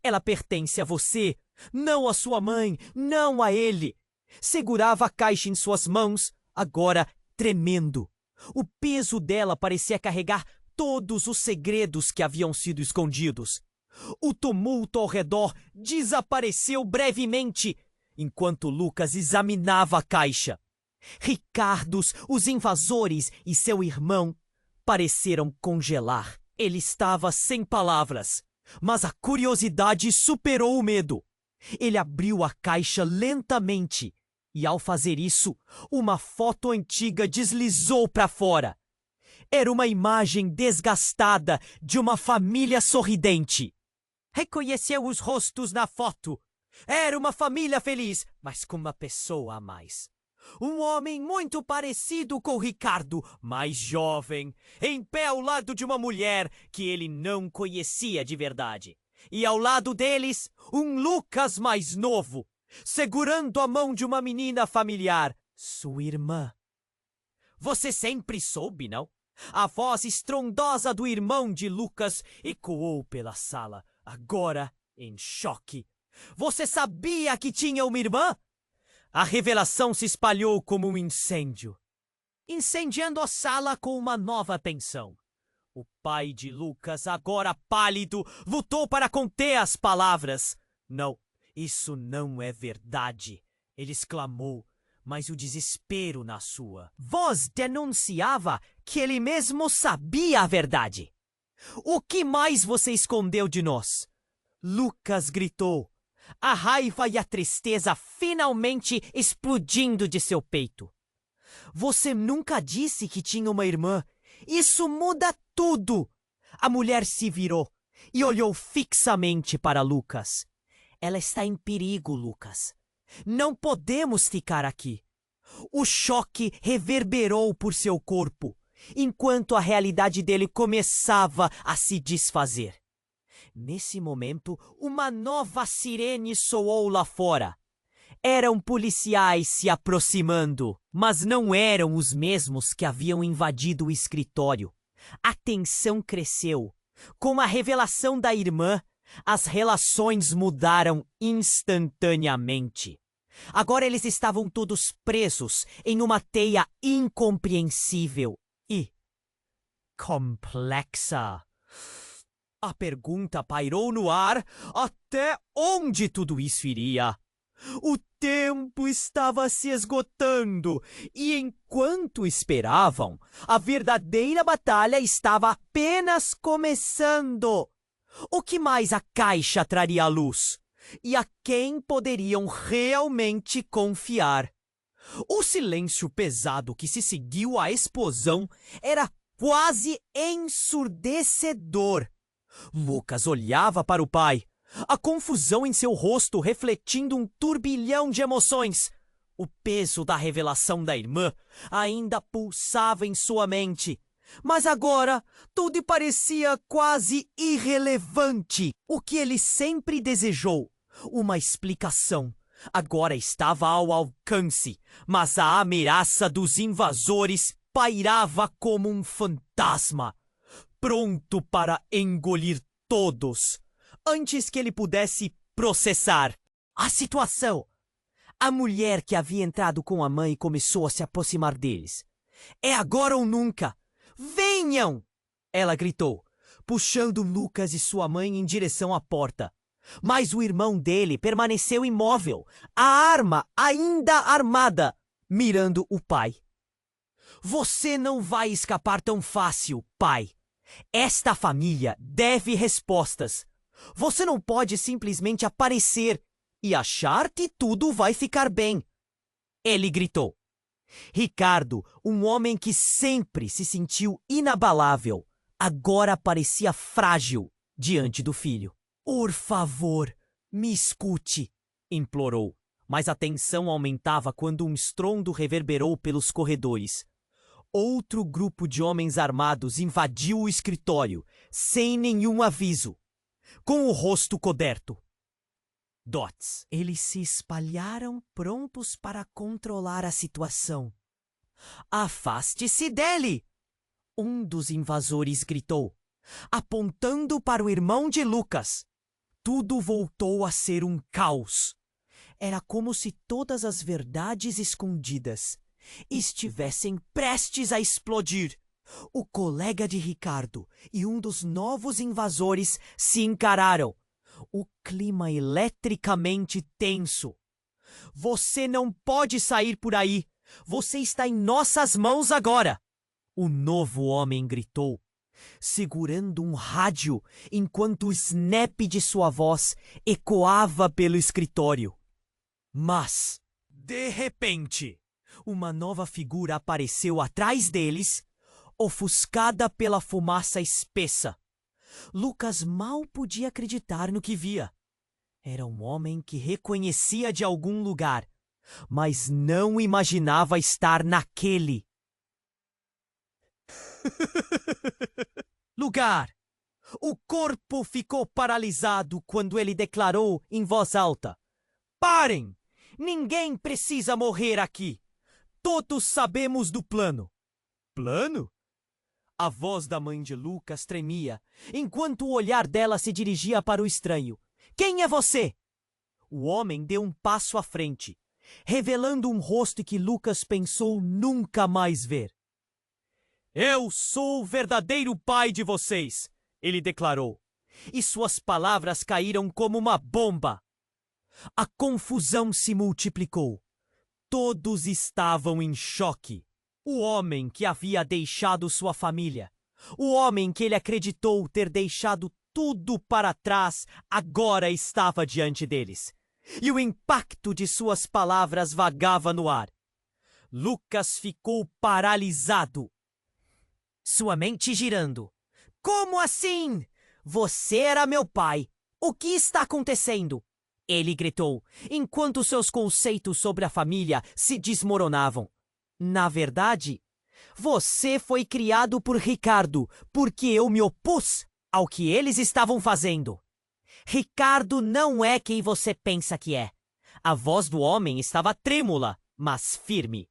Ela pertence a você, não à sua mãe, não a ele. Segurava a caixa em suas mãos, agora tremendo. O peso dela parecia carregar todos os segredos que haviam sido escondidos. O tumulto ao redor desapareceu brevemente, enquanto Lucas examinava a caixa. Ricardos, os invasores e seu irmão pareceram congelar. Ele estava sem palavras, mas a curiosidade superou o medo. Ele abriu a caixa lentamente e, ao fazer isso, uma foto antiga deslizou para fora. Era uma imagem desgastada de uma família sorridente. Reconheceu os rostos na foto. Era uma família feliz, mas com uma pessoa a mais. Um homem muito parecido com Ricardo, mais jovem, em pé ao lado de uma mulher que ele não conhecia de verdade. E ao lado deles, um Lucas mais novo, segurando a mão de uma menina familiar, sua irmã. Você sempre soube, não? A voz estrondosa do irmão de Lucas ecoou pela sala, agora em choque. Você sabia que tinha uma irmã? A revelação se espalhou como um incêndio, incendiando a sala com uma nova tensão. O pai de Lucas, agora pálido, lutou para conter as palavras. Não, isso não é verdade, ele exclamou, mas o desespero na sua voz denunciava que ele mesmo sabia a verdade. O que mais você escondeu de nós? Lucas gritou, a raiva e a tristeza finalmente explodindo de seu peito. Você nunca disse que tinha uma irmã. Isso muda tudo. A mulher se virou e olhou fixamente para Lucas. Ela está em perigo, Lucas. Não podemos ficar aqui. O choque reverberou por seu corpo, enquanto a realidade dele começava a se desfazer. Nesse momento, uma nova sirene soou lá fora. Eram policiais se aproximando, mas não eram os mesmos que haviam invadido o escritório. A tensão cresceu. Com a revelação da irmã, as relações mudaram instantaneamente. Agora eles estavam todos presos em uma teia incompreensível e complexa. A pergunta pairou no ar: até onde tudo isso iria? O tempo estava se esgotando e, enquanto esperavam, a verdadeira batalha estava apenas começando. O que mais a caixa traria à luz? E a quem poderiam realmente confiar? O silêncio pesado que se seguiu à explosão era quase ensurdecedor. Lucas olhava para o pai, a confusão em seu rosto refletindo um turbilhão de emoções. O peso da revelação da irmã ainda pulsava em sua mente. Mas agora, tudo parecia quase irrelevante. O que ele sempre desejou, uma explicação, agora estava ao alcance, mas a ameaça dos invasores pairava como um fantasma, pronto para engolir todos, antes que ele pudesse processar a situação. A mulher que havia entrado com a mãe começou a se aproximar deles. É agora ou nunca! Venham! Ela gritou, puxando Lucas e sua mãe em direção à porta. Mas o irmão dele permaneceu imóvel, a arma ainda armada, mirando o pai. Você não vai escapar tão fácil, pai. Esta família deve respostas. Você não pode simplesmente aparecer e achar que tudo vai ficar bem. Ele gritou. Ricardo, um homem que sempre se sentiu inabalável, agora parecia frágil diante do filho. Por favor, me escute, implorou, mas a tensão aumentava quando um estrondo reverberou pelos corredores. Outro grupo de homens armados invadiu o escritório, sem nenhum aviso, com o rosto coberto. Dots. Eles se espalharam prontos para controlar a situação. Afaste-se dele! Um dos invasores gritou, apontando para o irmão de Lucas. Tudo voltou a ser um caos. Era como se todas as verdades escondidas estivessem prestes a explodir. O colega de Ricardo e um dos novos invasores se encararam. O clima eletricamente tenso. Você não pode sair por aí. Você está em nossas mãos agora. O novo homem gritou, segurando um rádio enquanto o snap de sua voz ecoava pelo escritório. Mas, de repente, uma nova figura apareceu atrás deles, ofuscada pela fumaça espessa. Lucas mal podia acreditar no que via. Era um homem que reconhecia de algum lugar, mas não imaginava estar naquele lugar. O corpo ficou paralisado quando ele declarou em voz alta: Parem! Ninguém precisa morrer aqui. Todos sabemos do plano. Plano? A voz da mãe de Lucas tremia, enquanto o olhar dela se dirigia para o estranho. Quem é você? O homem deu um passo à frente, revelando um rosto que Lucas pensou nunca mais ver. Eu sou o verdadeiro pai de vocês, ele declarou, e suas palavras caíram como uma bomba. A confusão se multiplicou. Todos estavam em choque. O homem que havia deixado sua família, o homem que ele acreditou ter deixado tudo para trás, agora estava diante deles. E o impacto de suas palavras vagava no ar. Lucas ficou paralisado, sua mente girando. Como assim? Você era meu pai. O que está acontecendo? Ele gritou, enquanto seus conceitos sobre a família se desmoronavam. Na verdade, você foi criado por Ricardo, porque eu me opus ao que eles estavam fazendo. Ricardo não é quem você pensa que é. A voz do homem estava trêmula, mas firme.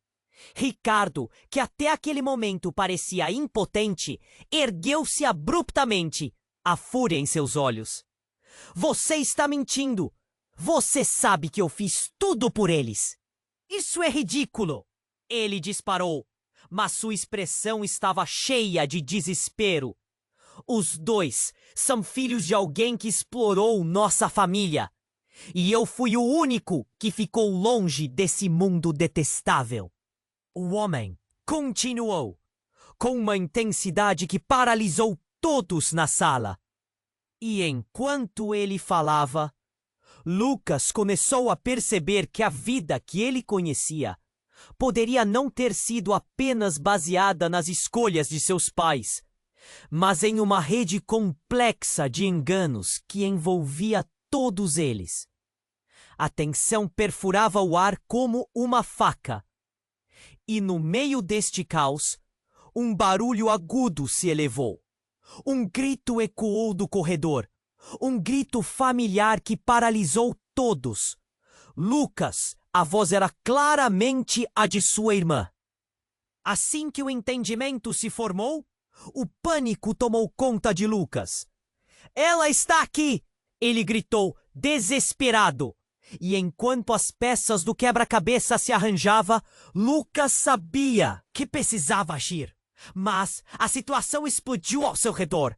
Ricardo, que até aquele momento parecia impotente, ergueu-se abruptamente, a fúria em seus olhos. Você está mentindo. Você sabe que eu fiz tudo por eles. Isso é ridículo. Ele disparou, mas sua expressão estava cheia de desespero. Os dois são filhos de alguém que explorou nossa família. E eu fui o único que ficou longe desse mundo detestável. O homem continuou, com uma intensidade que paralisou todos na sala. E enquanto ele falava, Lucas começou a perceber que a vida que ele conhecia poderia não ter sido apenas baseada nas escolhas de seus pais, mas em uma rede complexa de enganos que envolvia todos eles. A tensão perfurava o ar como uma faca. E no meio deste caos, um barulho agudo se elevou. Um grito ecoou do corredor. Um grito familiar que paralisou todos. Lucas, a voz era claramente a de sua irmã. Assim que o entendimento se formou, o pânico tomou conta de Lucas. "Ela está aqui!" ele gritou, desesperado. E enquanto as peças do quebra-cabeça se arranjavam, Lucas sabia que precisava agir. Mas a situação explodiu ao seu redor.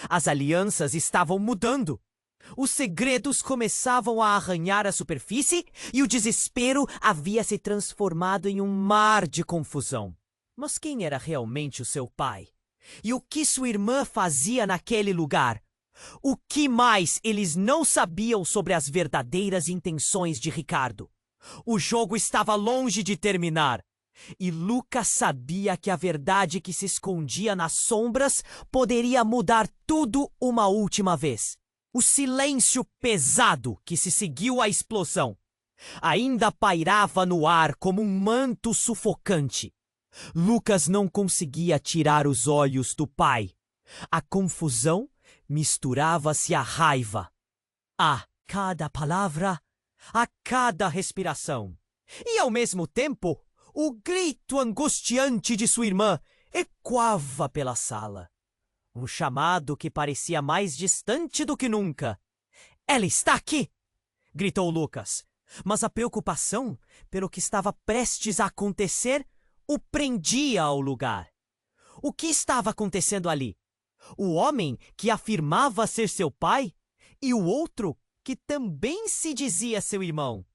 As alianças estavam mudando. Os segredos começavam a arranhar a superfície e o desespero havia se transformado em um mar de confusão. Mas quem era realmente o seu pai? E o que sua irmã fazia naquele lugar? O que mais eles não sabiam sobre as verdadeiras intenções de Ricardo? O jogo estava longe de terminar. E Lucas sabia que a verdade que se escondia nas sombras poderia mudar tudo uma última vez. O silêncio pesado que se seguiu à explosão ainda pairava no ar como um manto sufocante. Lucas não conseguia tirar os olhos do pai. A confusão misturava-se à raiva. A cada palavra, a cada respiração. E, ao mesmo tempo, o grito angustiante de sua irmã ecoava pela sala. Um chamado que parecia mais distante do que nunca. "Ela está aqui!" gritou Lucas. Mas a preocupação pelo que estava prestes a acontecer o prendia ao lugar. O que estava acontecendo ali? O homem que afirmava ser seu pai e o outro que também se dizia seu irmão.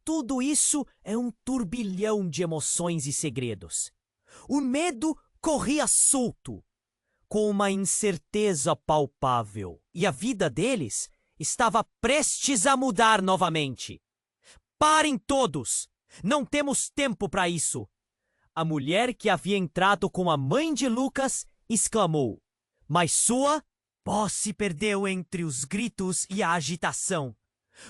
Tudo isso é um turbilhão de emoções e segredos. O medo corria solto, com uma incerteza palpável, e a vida deles estava prestes a mudar novamente. "Parem todos! Não temos tempo para isso!" A mulher que havia entrado com a mãe de Lucas exclamou, mas sua voz se perdeu entre os gritos e a agitação.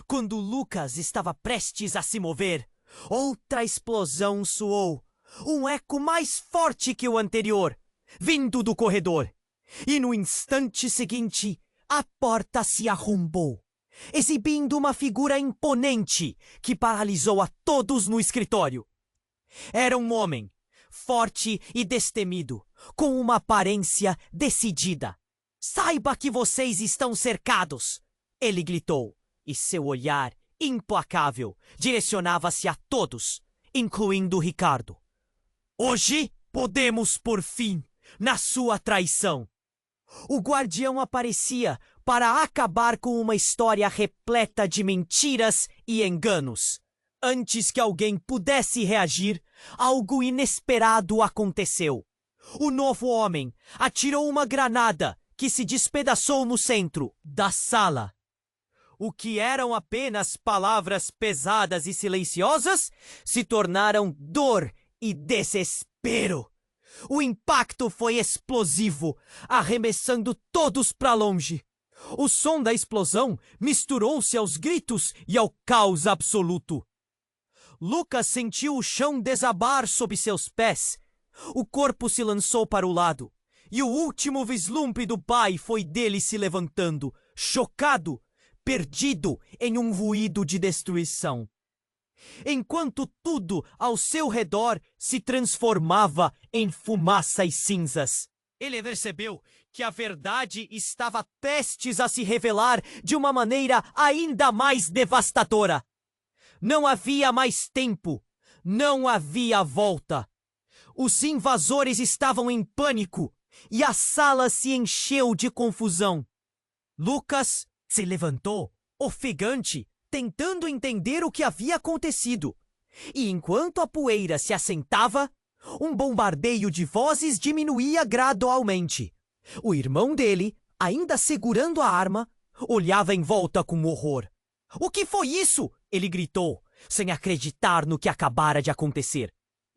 Quando Lucas estava prestes a se mover, outra explosão soou, um eco mais forte que o anterior, vindo do corredor. E no instante seguinte, a porta se arrombou, exibindo uma figura imponente que paralisou a todos no escritório. Era um homem, forte e destemido, com uma aparência decidida. "Saiba que vocês estão cercados!" ele gritou, e seu olhar implacável direcionava-se a todos, incluindo Ricardo. "Hoje podemos pôr fim na sua traição." O guardião aparecia para acabar com uma história repleta de mentiras e enganos. Antes que alguém pudesse reagir, algo inesperado aconteceu. O novo homem atirou uma granada que se despedaçou no centro da sala. O que eram apenas palavras pesadas e silenciosas se tornaram dor e desespero. O impacto foi explosivo, arremessando todos para longe. O som da explosão misturou-se aos gritos e ao caos absoluto. Lucas sentiu o chão desabar sob seus pés. O corpo se lançou para o lado, e o último vislumbre do pai foi dele se levantando, chocado, perdido em um ruído de destruição. Enquanto tudo ao seu redor se transformava em fumaça e cinzas. Ele percebeu que a verdade estava prestes a se revelar de uma maneira ainda mais devastadora. Não havia mais tempo, não havia volta. Os invasores estavam em pânico e a sala se encheu de confusão. Lucas se levantou, ofegante, tentando entender o que havia acontecido. E enquanto a poeira se assentava, um bombardeio de vozes diminuía gradualmente. O irmão dele, ainda segurando a arma, olhava em volta com horror. "O que foi isso?" ele gritou, sem acreditar no que acabara de acontecer.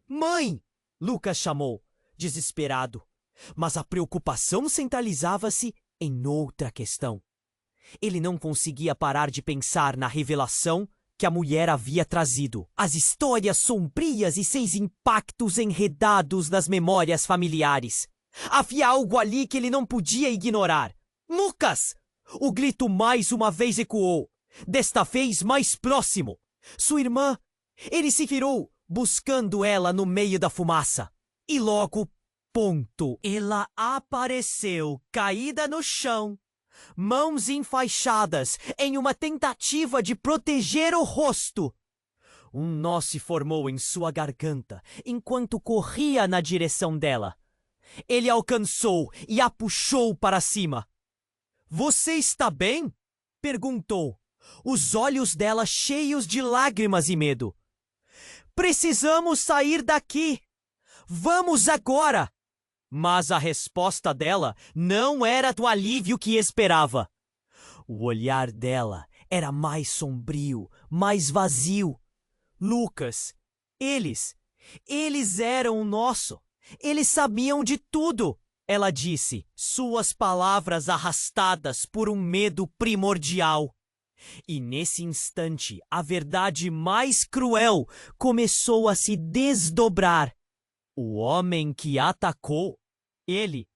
Mãe! Lucas chamou, desesperado. Mas a preocupação centralizava-se em outra questão. Ele não conseguia parar de pensar na revelação que a mulher havia trazido. As histórias sombrias e seus impactos enredados nas memórias familiares. Havia algo ali que ele não podia ignorar. Lucas! O grito mais uma vez ecoou, desta vez mais próximo. Sua irmã. Ele se virou, buscando ela no meio da fumaça. E logo, ponto, ela apareceu, caída no chão, mãos enfaixadas em uma tentativa de proteger o rosto. Um nó se formou em sua garganta enquanto corria na direção dela. Ele alcançou e a puxou para cima. Você está bem? Perguntou, os olhos dela cheios de lágrimas e medo. Precisamos sair daqui. Vamos agora! Mas a resposta dela não era do alívio que esperava. O olhar dela era mais sombrio, mais vazio. Lucas, eles eram o nosso. Eles sabiam de tudo, ela disse, suas palavras arrastadas por um medo primordial. E nesse instante, a verdade mais cruel começou a se desdobrar. O homem que atacou, ele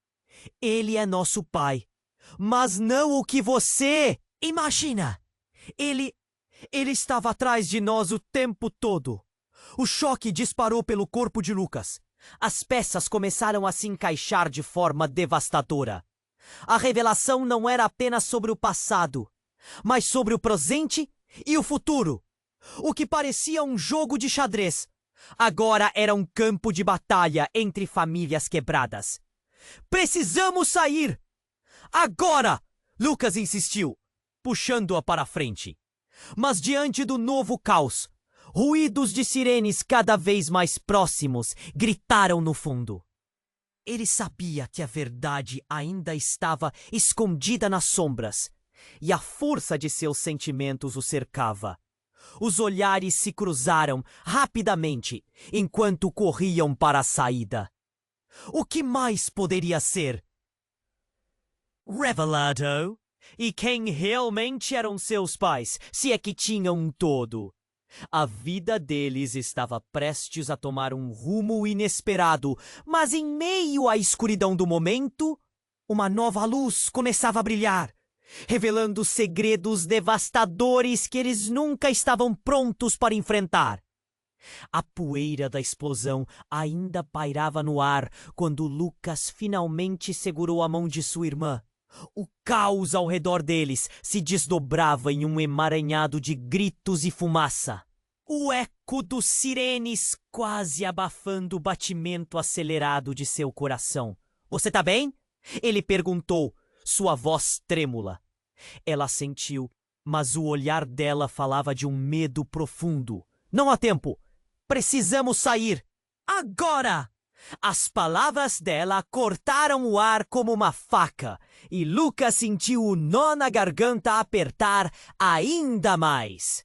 é nosso pai, mas não o que você imagina. Ele estava atrás de nós o tempo todo. O choque disparou pelo corpo de Lucas. As peças começaram a se encaixar de forma devastadora. A revelação não era apenas sobre o passado, mas sobre o presente e o futuro. O que parecia um jogo de xadrez, agora era um campo de batalha entre famílias quebradas. Precisamos sair! Agora! Lucas insistiu, puxando-a para a frente. Mas diante do novo caos, ruídos de sirenes cada vez mais próximos gritaram no fundo. Ele sabia que a verdade ainda estava escondida nas sombras, e a força de seus sentimentos o cercava. Os olhares se cruzaram rapidamente enquanto corriam para a saída. O que mais poderia ser revelado? E quem realmente eram seus pais, se é que tinham um todo? A vida deles estava prestes a tomar um rumo inesperado, mas em meio à escuridão do momento, uma nova luz começava a brilhar, revelando segredos devastadores que eles nunca estavam prontos para enfrentar. A poeira da explosão ainda pairava no ar quando Lucas finalmente segurou a mão de sua irmã. O caos ao redor deles se desdobrava em um emaranhado de gritos e fumaça. O eco dos sirenes quase abafando o batimento acelerado de seu coração. Você tá bem? Ele perguntou, sua voz trêmula. Ela sentiu, mas o olhar dela falava de um medo profundo. Não há tempo! Precisamos sair! Agora! As palavras dela cortaram o ar como uma faca, e Lucas sentiu o nó na garganta apertar ainda mais.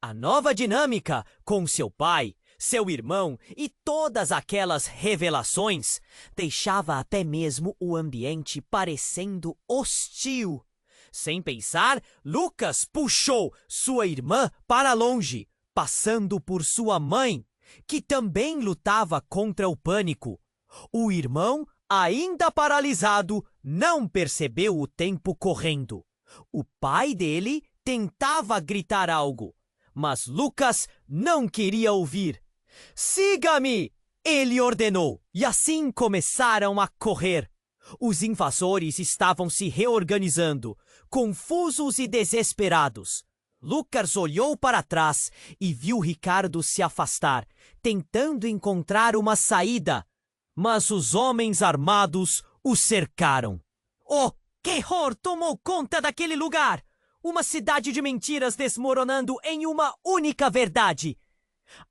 A nova dinâmica com seu pai, seu irmão e todas aquelas revelações deixava até mesmo o ambiente parecendo hostil. Sem pensar, Lucas puxou sua irmã para longe, passando por sua mãe, que também lutava contra o pânico. O irmão, ainda paralisado, não percebeu o tempo correndo. O pai dele tentava gritar algo, mas Lucas não queria ouvir. Siga-me! Ele ordenou, e assim começaram a correr. Os invasores estavam se reorganizando, confusos e desesperados. Lucas olhou para trás e viu Ricardo se afastar, tentando encontrar uma saída. Mas os homens armados o cercaram. O terror tomou conta daquele lugar! Uma cidade de mentiras desmoronando em uma única verdade.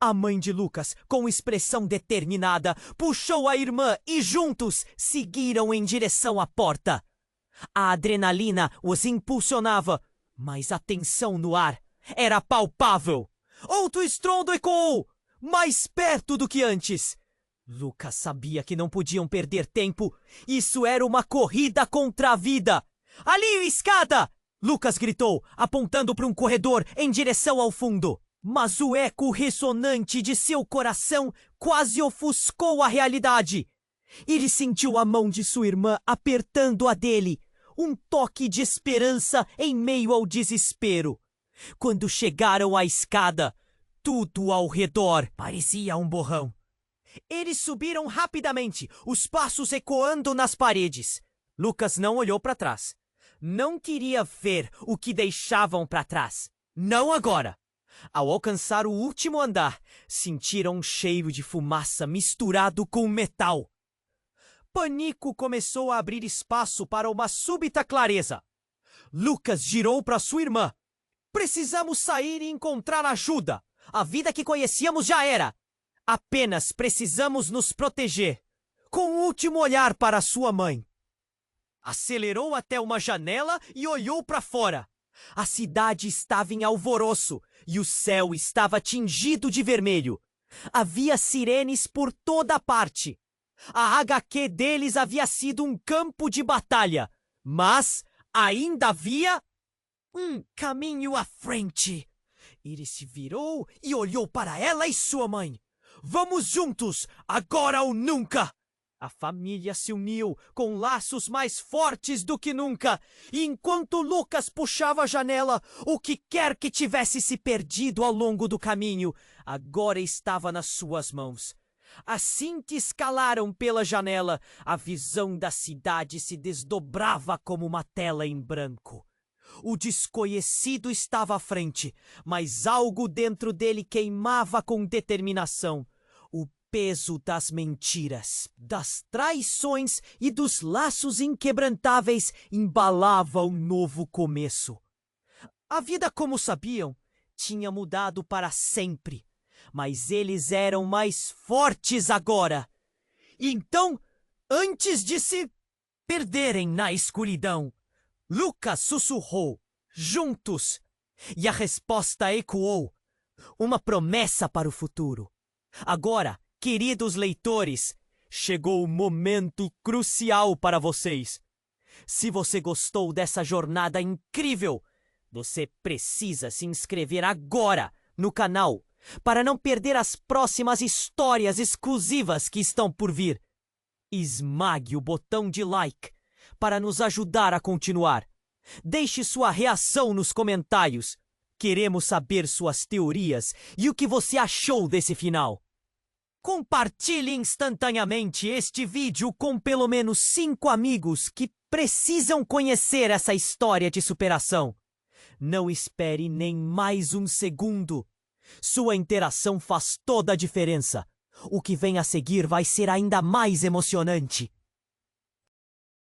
A mãe de Lucas, com expressão determinada, puxou a irmã e juntos seguiram em direção à porta. A adrenalina os impulsionava, mas a tensão no ar era palpável. Outro estrondo ecoou, mais perto do que antes. Lucas sabia que não podiam perder tempo. Isso era uma corrida contra a vida. Ali, escada! Lucas gritou, apontando para um corredor em direção ao fundo. Mas o eco ressonante de seu coração quase ofuscou a realidade. Ele sentiu a mão de sua irmã apertando a dele. Um toque de esperança em meio ao desespero. Quando chegaram à escada, tudo ao redor parecia um borrão. Eles subiram rapidamente, os passos ecoando nas paredes. Lucas não olhou para trás. Não queria ver o que deixavam para trás. Não agora. Ao alcançar o último andar, sentiram um cheiro de fumaça misturado com metal. Pânico começou a abrir espaço para uma súbita clareza. Lucas girou para sua irmã. Precisamos sair e encontrar ajuda. A vida que conhecíamos já era. Apenas precisamos nos proteger. Com um último olhar para sua mãe. Acelerou até uma janela e olhou para fora. A cidade estava em alvoroço e o céu estava tingido de vermelho. Havia sirenes por toda parte. A HQ deles havia sido um campo de batalha, mas ainda havia um caminho à frente. Ele se virou e olhou para ela e sua mãe. Vamos juntos, agora ou nunca! A família se uniu com laços mais fortes do que nunca. E enquanto Lucas puxava a janela, o que quer que tivesse se perdido ao longo do caminho, agora estava nas suas mãos. Assim que escalaram pela janela, a visão da cidade se desdobrava como uma tela em branco. O desconhecido estava à frente, mas algo dentro dele queimava com determinação. O peso das mentiras, das traições e dos laços inquebrantáveis embalava um novo começo. A vida, como sabiam, tinha mudado para sempre, mas eles eram mais fortes agora. Então, antes de se perderem na escuridão, Lucas sussurrou, juntos, e a resposta ecoou, uma promessa para o futuro. Agora, queridos leitores, chegou o momento crucial para vocês. Se você gostou dessa jornada incrível, você precisa se inscrever agora no canal para não perder as próximas histórias exclusivas que estão por vir. Esmague o botão de like para nos ajudar a continuar. Deixe sua reação nos comentários. Queremos saber suas teorias e o que você achou desse final. Compartilhe instantaneamente este vídeo com pelo menos 5 amigos que precisam conhecer essa história de superação. Não espere nem mais um segundo. Sua interação faz toda a diferença. O que vem a seguir vai ser ainda mais emocionante.